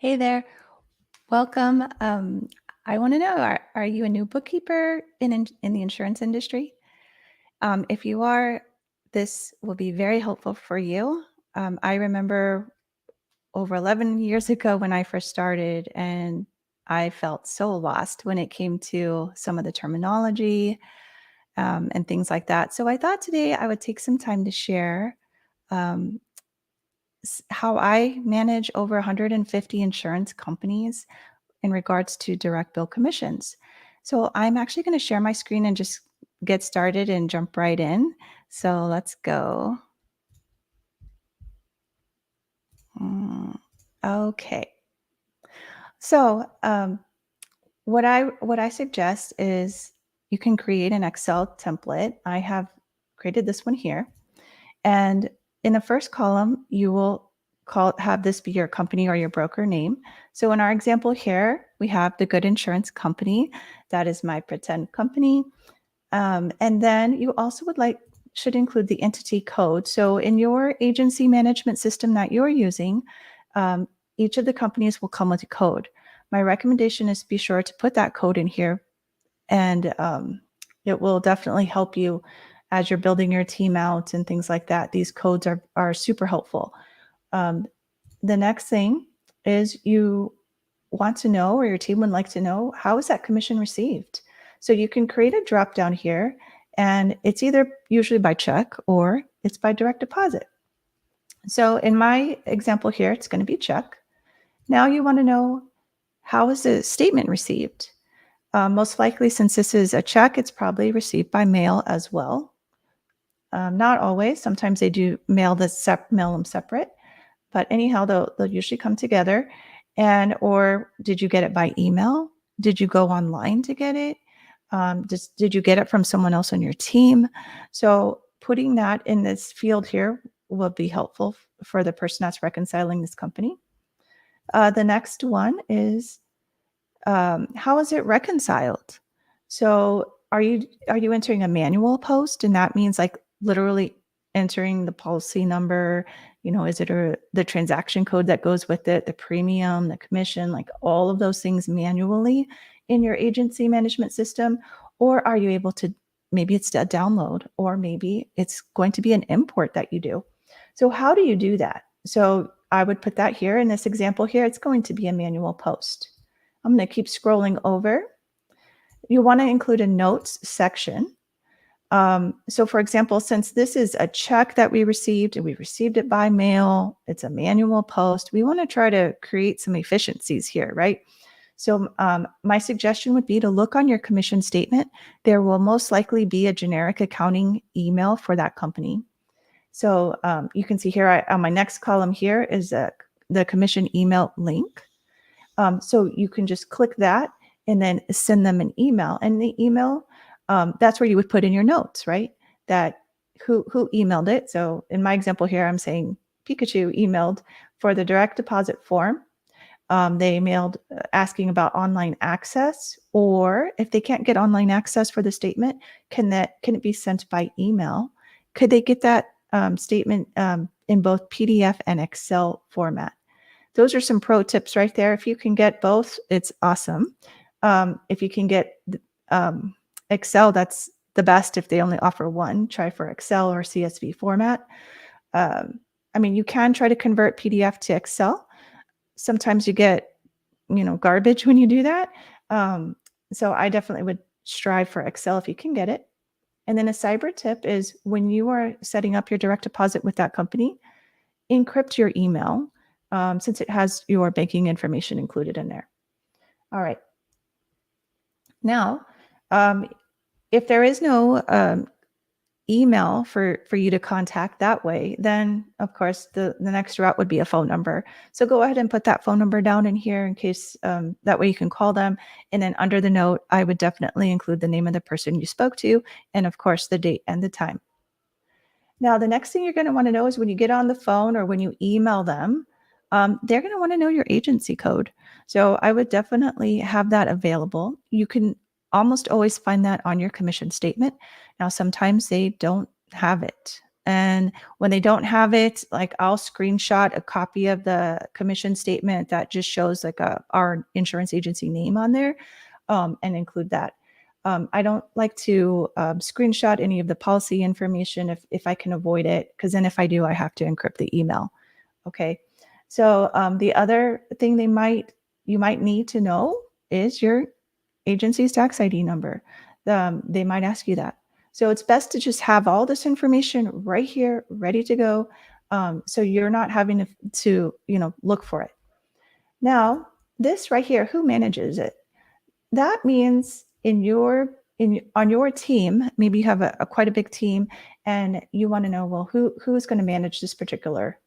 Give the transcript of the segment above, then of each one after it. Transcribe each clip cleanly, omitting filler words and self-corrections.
Hey there. Welcome. I want to know, are you a new bookkeeper in the insurance industry? If you are, this will be very helpful for you. I remember over 11 years ago when I first started, and I felt so lost when it came to some of the terminology and things like that. So I thought today I would take some time to share um, how I manage over 150 insurance companies in regards to direct bill commissions. So I'm actually going to share my screen and just get started and jump right in. So let's go. Mm, Okay. So what I suggest is you can create an Excel template. I have created this one here. And in the first column, you will have this be your company or your broker name. So in our example here, we have the Good Insurance Company. That is my pretend company. And then you also should include the entity code. So in your agency management system that you're using, um, each of the companies will come with a code. My recommendation is be sure to put that code in here, and it will definitely help you as you're building your team out and things like that. These codes are super helpful. Um, the next thing is you want to know, or your team would like to know, how is that commission received? So you can create a drop down here, and it's either usually by check or it's by direct deposit. So in my example here, it's going to be check. Now you want to know, how is the statement received? Most likely, since this is a check, it's probably received by mail as well. Not always. Sometimes they do mail them separate. But anyhow, they'll usually come together. And or did you get it by email? Did you go online to get it? Did you get it from someone else on your team? So putting that in this field here will be helpful for the person that's reconciling this company. The next one is, how is it reconciled? So are you entering a manual post? And that means like literally entering the policy number, is it the transaction code that goes with it, the premium, the commission, like all of those things manually in your agency management system? Or are you able to, maybe it's a download, or maybe it's going to be an import that you do. So how do you do that? So I would put that here in this example here. It's going to be a manual post. I'm going to keep scrolling over. You want to include a notes section. So for example, since this is a check that we received and we received it by mail, it's a manual post, we want to try to create some efficiencies here, right? So my suggestion would be to look on your commission statement. There will most likely be a generic accounting email for that company. So you can see here on my next column here is the commission email link. So you can just click that and then send them an email. And the email, that's where you would put in your notes, right? That who emailed it. So in my example here, I'm saying Pikachu emailed for the direct deposit form. They emailed asking about online access, or if they can't get online access for the statement, can it be sent by email? Could they get that statement in both PDF and Excel format? Those are some pro tips right there. If you can get both, it's awesome. If you can get Excel, that's the best. If they only offer one, try for Excel or CSV format. You can try to convert PDF to Excel. Sometimes you get, garbage when you do that. So I definitely would strive for Excel if you can get it. And then a cyber tip is, when you are setting up your direct deposit with that company, encrypt your email, since it has your banking information included in there. All right. Now, if there is no email for you to contact that way, then of course the next route would be a phone number. So go ahead and put that phone number down in here in case, that way you can call them. And then under the note, I would definitely include the name of the person you spoke to, and of course the date and the time. Now, the next thing you're going to want to know is, when you get on the phone or when you email them, they're going to want to know your agency code. So I would definitely have that available. You can almost always find that on your commission statement. Now, sometimes they don't have it. And when they don't have it, like I'll screenshot a copy of the commission statement that just shows like our insurance agency name on there, and include that. I don't like to screenshot any of the policy information if I can avoid it, because then if I do, I have to encrypt the email. Okay. So the other thing you might need to know is your agency's tax ID number. They might ask you that. So it's best to just have all this information right here, ready to go. So you're not having to look for it. Now, this right here, who manages it? That means on your team, maybe you have a quite a big team, and you want to know, well, who's going to manage this particular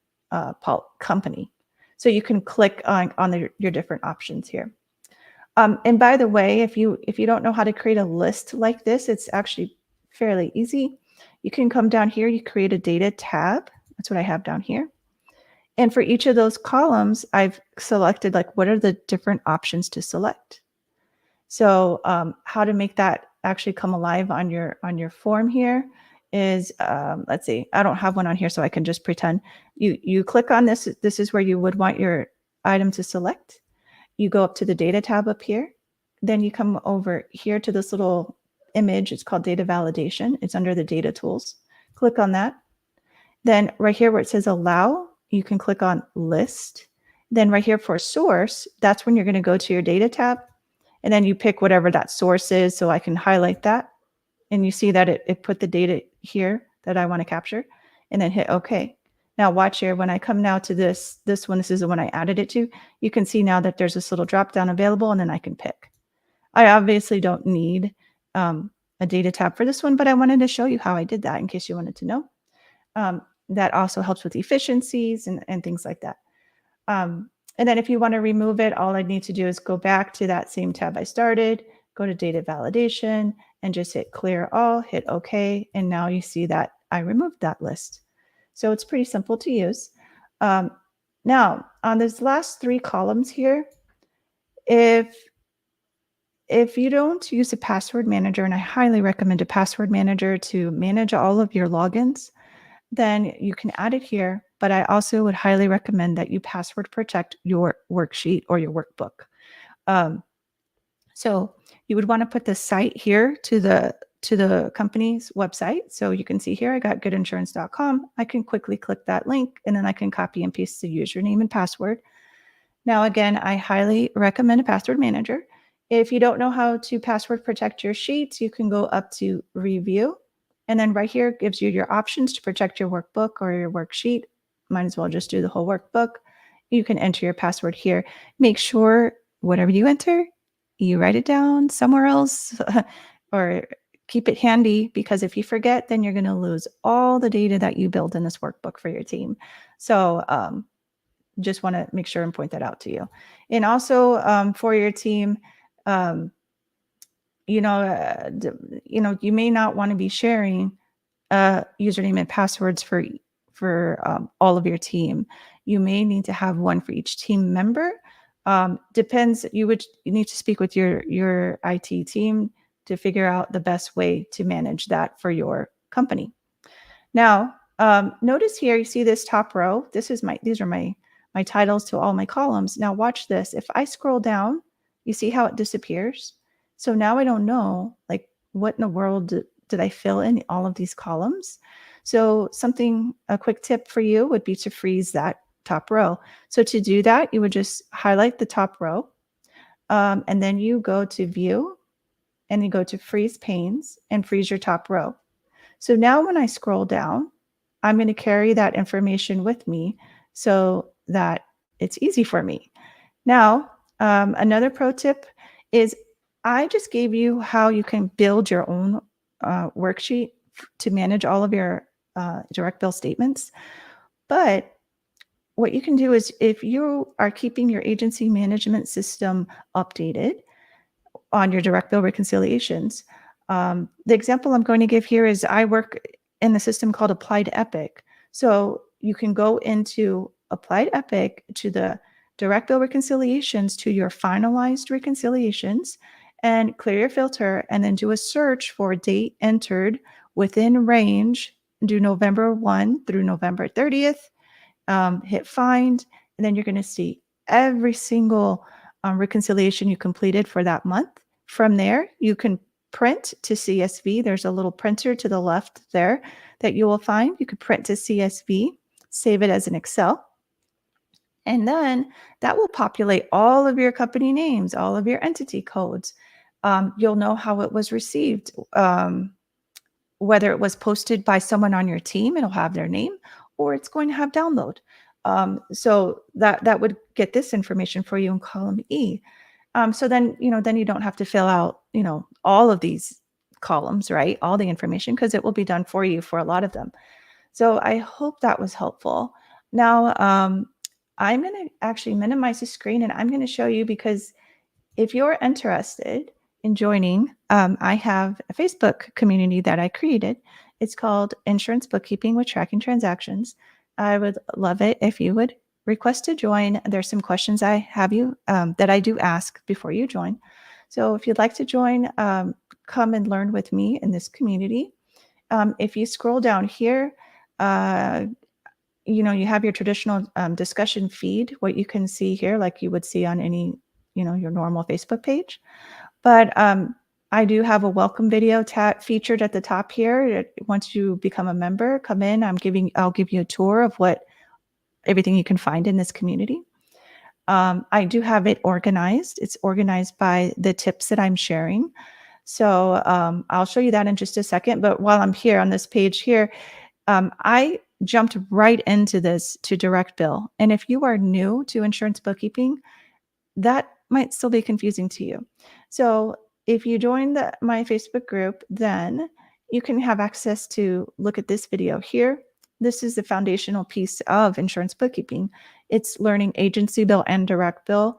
company? So you can click on your different options here. And by the way, if you don't know how to create a list like this, it's actually fairly easy. You can come down here, you create a data tab. That's what I have down here. And for each of those columns, I've selected like what are the different options to select. So how to make that actually come alive on your form here is, let's see, I don't have one on here, so I can just pretend. You click on this. This is where you would want your item to select. You go up to the data tab up here. Then you come over here to this little image. It's called data validation. It's under the data tools. Click on that. Then right here where it says allow, you can click on list. Then right here for source, that's when you're going to go to your data tab. And then you pick whatever that source is. So I can highlight that. And you see that it put the data here that I want to capture, and then hit OK. Now watch here, when I come now to this one, this is the one I added it to, you can see now that there's this little drop down available, and then I can pick. I obviously don't need a data tab for this one, but I wanted to show you how I did that in case you wanted to know. That also helps with efficiencies and things like that. And then if you want to remove it, all I need to do is go back to that same tab I started, go to data validation, and just hit clear all, hit OK. And now you see that I removed that list. So it's pretty simple to use. Now, on these last three columns here, if you don't use a password manager, and I highly recommend a password manager to manage all of your logins, then you can add it here. But I also would highly recommend that you password protect your worksheet or your workbook. So you would want to put the site here to the company's website. So you can see here, I got goodinsurance.com. I can quickly click that link, and then I can copy and paste the username and password. Now, again, I highly recommend a password manager. If you don't know how to password protect your sheets, you can go up to review. And then right here gives you your options to protect your workbook or your worksheet. Might as well just do the whole workbook. You can enter your password here. Make sure whatever you enter, you write it down somewhere else or keep it handy, because if you forget, then you're going to lose all the data that you build in this workbook for your team. So just want to make sure and point that out to you. And also for your team, you may not want to be sharing username and passwords for all of your team. You may need to have one for each team member. Depends. You need to speak with your IT team to figure out the best way to manage that for your company. Now, notice here, you see this top row. These are my titles to all my columns. Now watch this. If I scroll down, you see how it disappears. So now I don't know, like, what in the world did I fill in all of these columns? So a quick tip for you would be to freeze that top row. So to do that, you would just highlight the top row, and then you go to view, and you go to freeze panes and freeze your top row. So now when I scroll down, I'm going to carry that information with me so that it's easy for me. Now, another pro tip is I just gave you how you can build your own worksheet to manage all of your direct bill statements. But what you can do is, if you are keeping your agency management system updated on your direct bill reconciliations, the example I'm going to give here is I work in the system called Applied Epic. So you can go into Applied Epic to the direct bill reconciliations, to your finalized reconciliations, and clear your filter, and then do a search for date entered within range do November 1 through November 30th, hit find, and then you're going to see every single reconciliation you completed for that month. From there, you can print to CSV. There's a little printer to the left there that you will find. You could print to CSV, save it as an Excel, and then that will populate all of your company names, all of your entity codes. You'll know how it was received. Whether it was posted by someone on your team, it'll have their name, or it's going to have download. So that would get this information for you in column E. So then you don't have to fill out all of these columns, right? All the information, because it will be done for you for a lot of them. So I hope that was helpful. Now I'm going to actually minimize the screen, and I'm going to show you, because if you're interested in joining, I have a Facebook community that I created. It's called Insurance Bookkeeping with Tracking Transactions. I would love it if you would request to join. There's some questions I have you that I do ask before you join. So if you'd like to join, come and learn with me in this community. If you scroll down here, you have your traditional discussion feed, what you can see here, like you would see on any, your normal Facebook page. But I do have a welcome video featured at the top here. Once you become a member, come in. I'll give you a tour of everything you can find in this community. I do have it organized. It's organized by the tips that I'm sharing. So I'll show you that in just a second. But while I'm here on this page here, I jumped right into this to direct bill. And if you are new to insurance bookkeeping, that might still be confusing to you. So if you join my Facebook group, then you can have access to look at this video here. This is the foundational piece of insurance bookkeeping. It's learning agency bill and direct bill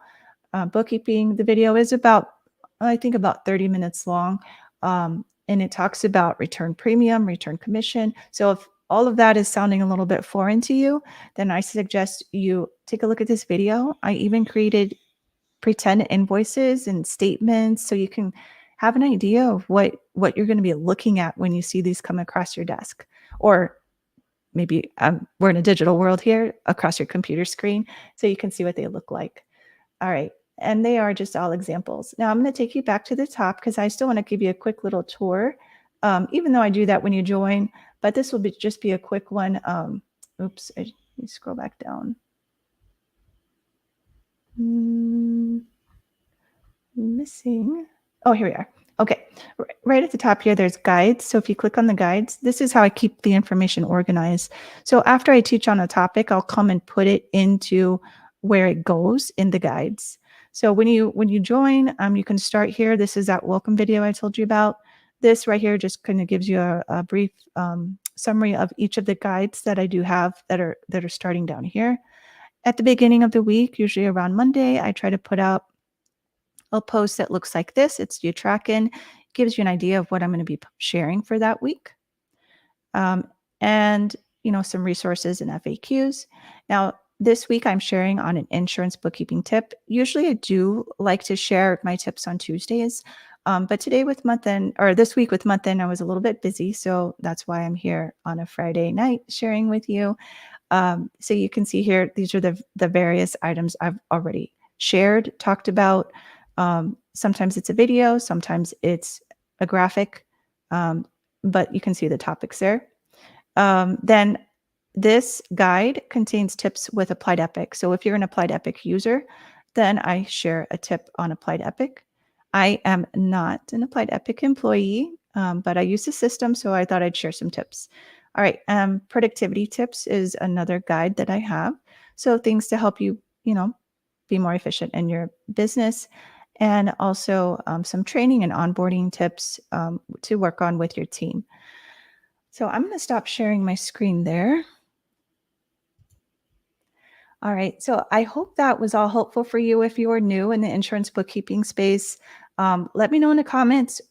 bookkeeping. The video is about 30 minutes long. And it talks about return premium, return commission. So if all of that is sounding a little bit foreign to you, then I suggest you take a look at this video. I even created pretend invoices and statements so you can have an idea of what you're going to be looking at when you see these come across your desk. Or maybe we're in a digital world here, across your computer screen, so you can see what they look like. All right. And they are just all examples. Now I'm going to take you back to the top, because I still want to give you a quick little tour, even though I do that when you join, but this will just be a quick one. Oops, let me scroll back down. Missing. Oh, here we are. Okay. Right at the top here, there's guides. So if you click on the guides, this is how I keep the information organized. So after I teach on a topic, I'll come and put it into where it goes in the guides. So when you join, you can start here. This is that welcome video I told you about. This right here just kind of gives you a brief summary of each of the guides that I do have that are starting down here. At the beginning of the week, usually around Monday, I try to put out a post that looks like this. It's you tracking, gives you an idea of what I'm going to be sharing for that week. And some resources and FAQs. Now, this week I'm sharing on an insurance bookkeeping tip. Usually I do like to share my tips on Tuesdays. But today with month end, or this week with month end, I was a little bit busy. So that's why I'm here on a Friday night sharing with you. So you can see here, these are the various items I've already shared, talked about. Sometimes it's a video, sometimes it's a graphic, but you can see the topics there. Then this guide contains tips with Applied Epic. So if you're an Applied Epic user, then I share a tip on Applied Epic. I am not an Applied Epic employee, but I use the system, so I thought I'd share some tips. All right, productivity tips is another guide that I have. So things to help you, be more efficient in your business, and also some training and onboarding tips to work on with your team. So I'm going to stop sharing my screen there. All right, so I hope that was all helpful for you. If you are new in the insurance bookkeeping space, let me know in the comments,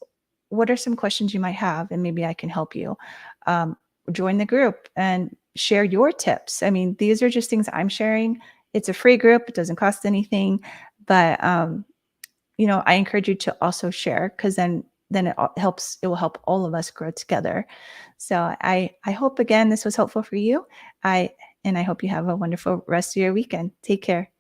what are some questions you might have, and maybe I can help you. Join the group and share your tips. I mean, these are just things I'm sharing. It's a free group. It doesn't cost anything, but I encourage you to also share, because then then it will help all of us grow together. So I hope again this was helpful for you. I hope you have a wonderful rest of your weekend. Take care.